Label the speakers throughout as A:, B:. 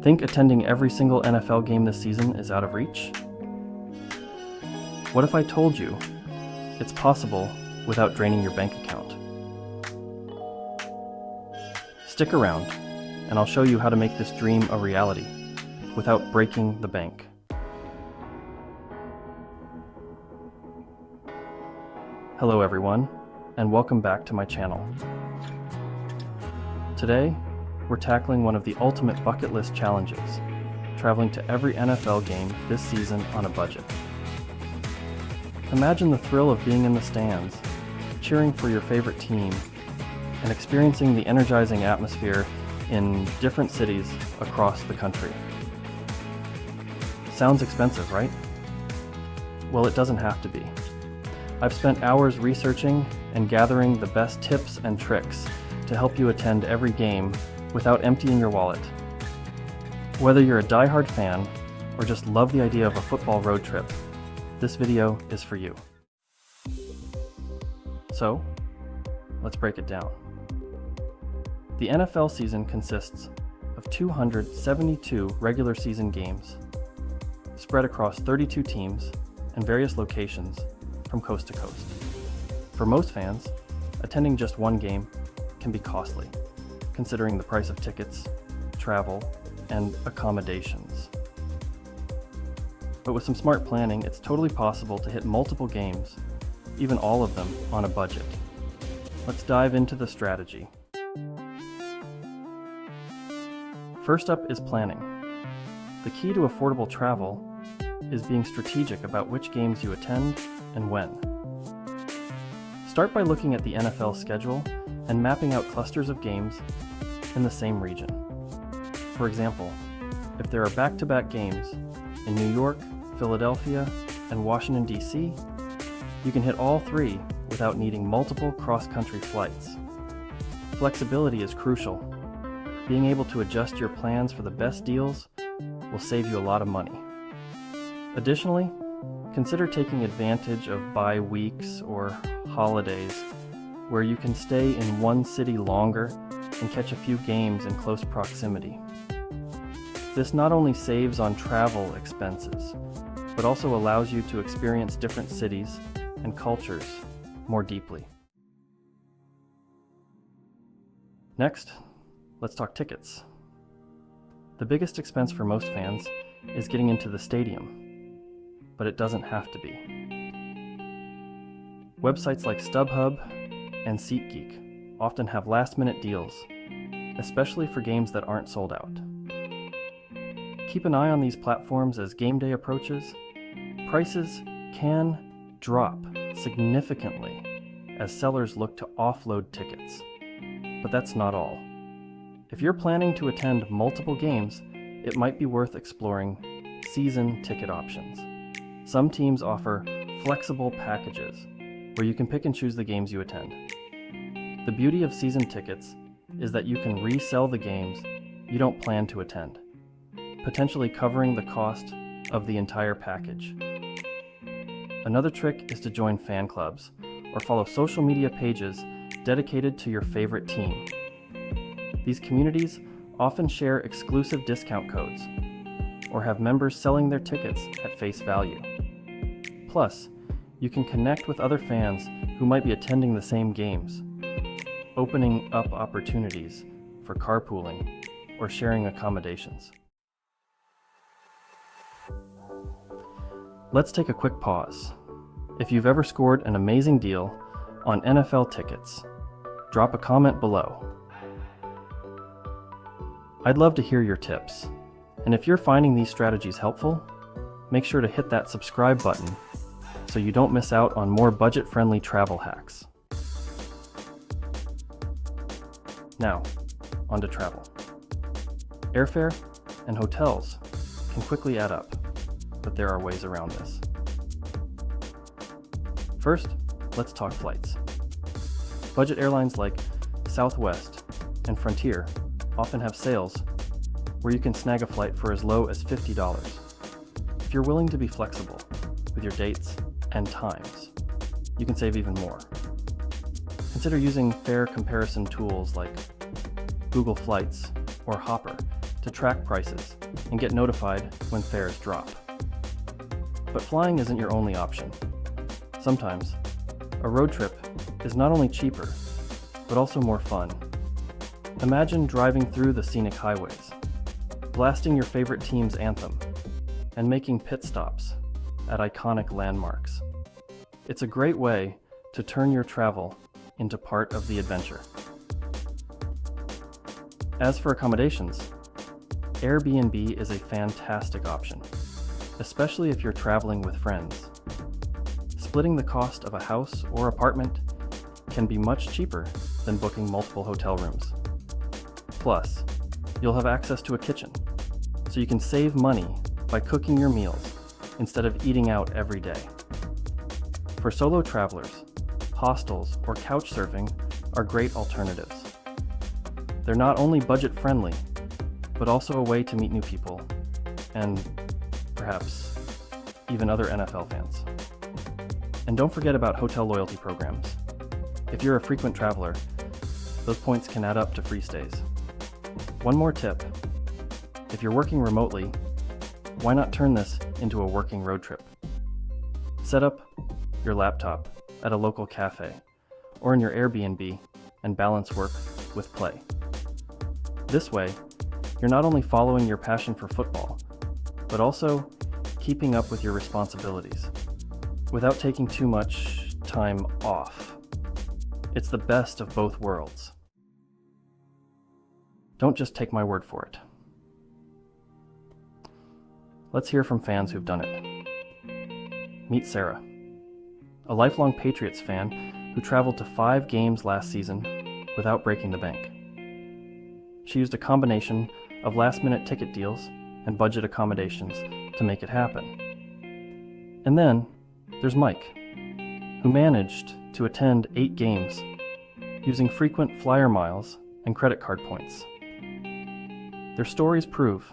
A: Think attending every single NFL game this season is out of reach? What if I told you it's possible without draining your bank account? Stick around, and I'll show you how to make this dream a reality without breaking the bank. Hello everyone, and welcome back to my channel. Today, we're tackling one of the ultimate bucket list challenges, traveling to every NFL game this season on a budget. Imagine the thrill of being in the stands, cheering for your favorite team, and experiencing the energizing atmosphere in different cities across the country. Sounds expensive, right? Well, it doesn't have to be. I've spent hours researching and gathering the best tips and tricks to help you attend every game without emptying your wallet. Whether you're a die-hard fan or just love the idea of a football road trip, this video is for you. So, let's break it down. The NFL season consists of 272 regular season games, spread across 32 teams and various locations from coast to coast. For most fans, attending just one game can be costly, considering the price of tickets, travel, and accommodations. But with some smart planning, it's totally possible to hit multiple games, even all of them on a budget. Let's dive into the strategy. First up is planning. The key to affordable travel is being strategic about which games you attend and when. Start by looking at the NFL schedule and mapping out clusters of games in the same region. For example, if there are back-to-back games in New York, Philadelphia, and Washington, D.C., you can hit all three without needing multiple cross-country flights. Flexibility is crucial. Being able to adjust your plans for the best deals will save you a lot of money. Additionally, consider taking advantage of bye weeks or holidays where you can stay in one city longer and catch a few games in close proximity. This not only saves on travel expenses, but also allows you to experience different cities and cultures more deeply. Next, let's talk tickets. The biggest expense for most fans is getting into the stadium, but it doesn't have to be. Websites like StubHub and SeatGeek often have last-minute deals, especially for games that aren't sold out. Keep an eye on these platforms as game day approaches. Prices can drop significantly as sellers look to offload tickets. But that's not all. If you're planning to attend multiple games, it might be worth exploring season ticket options. Some teams offer flexible packages where you can pick and choose the games you attend. The beauty of season tickets is that you can resell the games you don't plan to attend, potentially covering the cost of the entire package. Another trick is to join fan clubs or follow social media pages dedicated to your favorite team. These communities often share exclusive discount codes or have members selling their tickets at face value. Plus, you can connect with other fans who might be attending the same games, opening up opportunities for carpooling or sharing accommodations. Let's take a quick pause. If you've ever scored an amazing deal on NFL tickets, drop a comment below. I'd love to hear your tips, and if you're finding these strategies helpful, make sure to hit that subscribe button so you don't miss out on more budget-friendly travel hacks. Now, on to travel. Airfare and hotels can quickly add up, but there are ways around this. First, let's talk flights. Budget airlines like Southwest and Frontier often have sales where you can snag a flight for as low as $50. If you're willing to be flexible with your dates and times, you can save even more. Consider using fare comparison tools like Google Flights or Hopper to track prices and get notified when fares drop. But flying isn't your only option. Sometimes, a road trip is not only cheaper, but also more fun. Imagine driving through the scenic highways, blasting your favorite team's anthem, and making pit stops at iconic landmarks. It's a great way to turn your travel into part of the adventure. As for accommodations, Airbnb is a fantastic option, especially if you're traveling with friends. Splitting the cost of a house or apartment can be much cheaper than booking multiple hotel rooms. Plus, you'll have access to a kitchen, so you can save money by cooking your meals instead of eating out every day. For solo travelers, hostels or couch surfing are great alternatives. They're not only budget-friendly, but also a way to meet new people, and perhaps even other NFL fans. And don't forget about hotel loyalty programs. If you're a frequent traveler, those points can add up to free stays. One more tip: if you're working remotely, why not turn this into a working road trip? Set up your laptop at a local cafe or in your Airbnb and balance work with play. This way, you're not only following your passion for football, but also keeping up with your responsibilities without taking too much time off. It's the best of both worlds. Don't just take my word for it. Let's hear from fans who've done it. Meet Sarah, a lifelong Patriots fan who traveled to 5 games last season without breaking the bank. She used a combination of last-minute ticket deals and budget accommodations to make it happen. And then there's Mike, who managed to attend 8 games using frequent flyer miles and credit card points. Their stories prove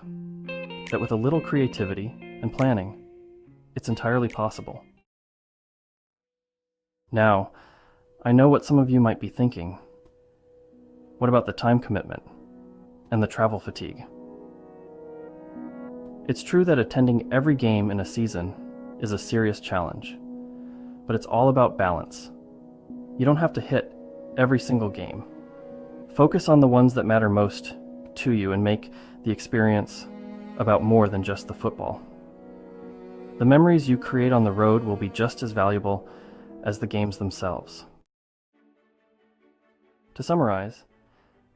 A: that with a little creativity and planning, it's entirely possible. Now, I know what some of you might be thinking. What about the time commitment and the travel fatigue? It's true that attending every game in a season is a serious challenge, but it's all about balance. You don't have to hit every single game. Focus on the ones that matter most to you and make the experience about more than just the football. The memories you create on the road will be just as valuable as the games themselves. To summarize,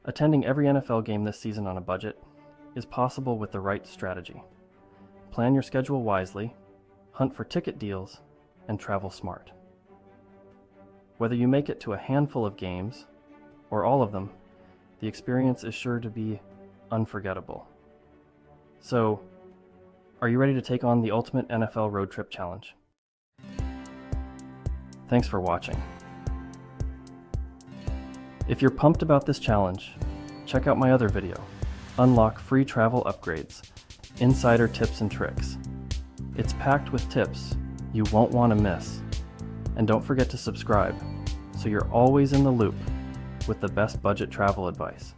A: attending every NFL game this season on a budget is possible with the right strategy. Plan your schedule wisely, hunt for ticket deals, and travel smart. Whether you make it to a handful of games or all of them, the experience is sure to be unforgettable. So, are you ready to take on the ultimate NFL road trip challenge? Thanks for watching. If you're pumped about this challenge, check out my other video, Unlock Free Travel Upgrades, Insider Tips and Tricks. It's packed with tips you won't want to miss. And don't forget to subscribe so you're always in the loop with the best budget travel advice.